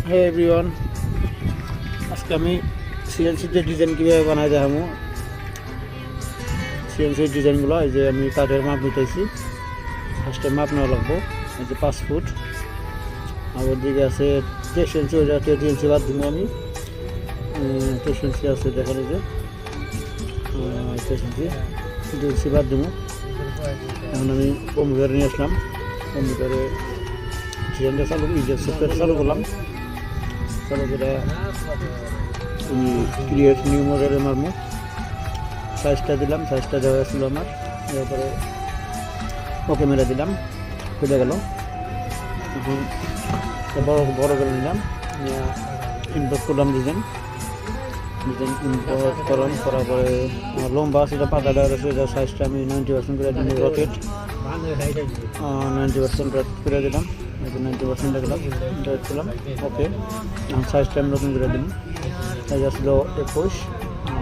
হে everyone, আজকে আমি সিএনসিতে design কীভাবে বানাই দেখাবো। সিএনসির ডিজাইনগুলো এই যে আমি কাঠের মাপ নিতেছি। ফার্স্টে মাপ নেওয়া লাগবো, এই যে 5 ফুট। আর ওর দিকে আছে 23 ইঞ্চি, ওইটা 23 ইঞ্চি বাদ দিব আমি। 23 ইঞ্চি আছে দেখেন, এই যে 23 ইঞ্চি 2 ইঞ্চি বাদ দিব। এখন আমি কম্পিউটারে নিয়ে আসলাম, কম্পিউটারে ডিজাইনটা চালু সফটওয়্যার চালু করলাম। চালু করে আমি ক্রিয়েট নিউ মডেলে মারমো, সাইজটা দিলাম, সাইজটা দেওয়া ছিল আমার। এরপরে ওকে মেরে দিলাম, খুলে গেল। এখন বড় করে নিলাম, ইম্পোর্ট করলাম ডিজাইন ইম্পোর্ট করার পরে লম্বা সেটা পাতা দেওয়া রয়েছে, এটা সাইজটা আমি 90% করে দিলাম। রকেট 90% করে দিলাম, 90% দিলাম, ওকে। সাইজটা আমি নতুন করে দিলাম। সাইজ আসলো 21,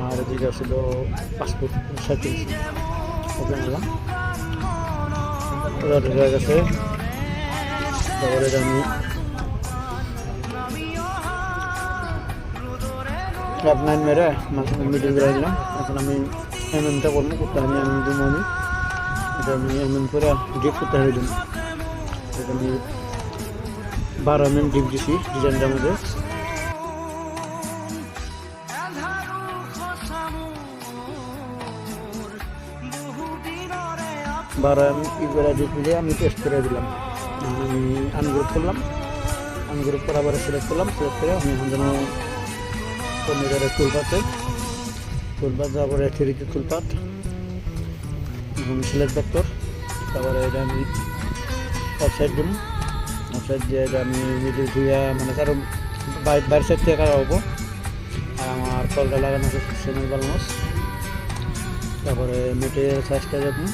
আর এদিকে আসছিল 5 ফুট 7 ইঞ্চি। ওকে নিলাম, হয়ে গেছে। তারপরে এটা আমি ক্লাব 9 মেরে মিডিল করে দিলাম। এখন আমি এমএমটা করবো, করতে আমি এমএম দিব। আমি এটা আমি এমএম করে ডিপ করতে হবে দিন। এটা আমি 12 mm ডিপ দিছি ডিজাইনটার মধ্যে। ডিপ দিয়ে আমি টেস্ট করে দিলাম। আমি আনগ্রুপ করলাম, আনগ্রুপ করার পরে সিলেক্ট করলাম। সিলেক্ট করে আমি এখন যেন কম্পিউটারের টুলপাত যাওয়ার পরে 3D টুলপাত, এখন সিলেক্ট ভেক্টর। তারপরে এটা আমি অফসাইড দিন, অফসাইড দিয়ে এটা আমি মিডিল দিয়ে মানে কারণ বাইরের সাইড থেকে কাটা হবো। আর আমার কলটা লাগানো আছে সেমি বালমাস। তারপরে মেটেরিয়াল সাইজটা দেখুন,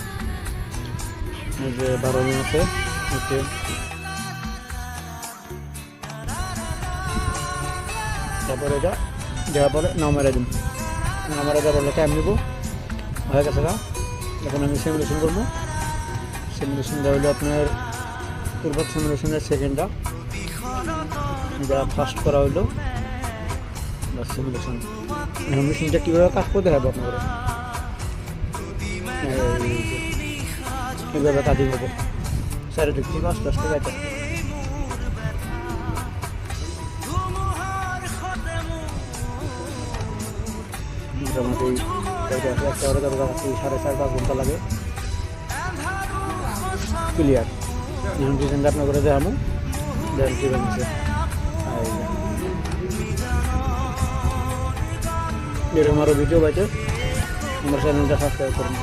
এই যে 12 mm আছে। ওকে, তারপরে এটা দেওয়ার পরে নামারে দিন, নামারে দেওয়ার পরে টাইম নিব। হয়ে গেছে গা। এখন আমি সিমুলেশন করবো। সিমুলেশনটা হলো আপনার পূর্বক সিমুলেশনের সেকেন্ডটা, যা ফার্স্ট করা হইলো বা সিমুলেশন। মেশিনটা কীভাবে কাজ করতে হবে আপনার এইভাবে কাজই করবো। চারিদিক থেকে আস্তে আস্তে গাইতে মোটামুটি 4.5 ঘন্টা লাগে ক্লিয়ার। এখন ডিজাইনটা আপনার করে দেখাবো, দেন কী বানিয়েছে। এরকম আরও ভিডিও পাইতে আমার চ্যানেলটা সাবস্ক্রাইব করুন।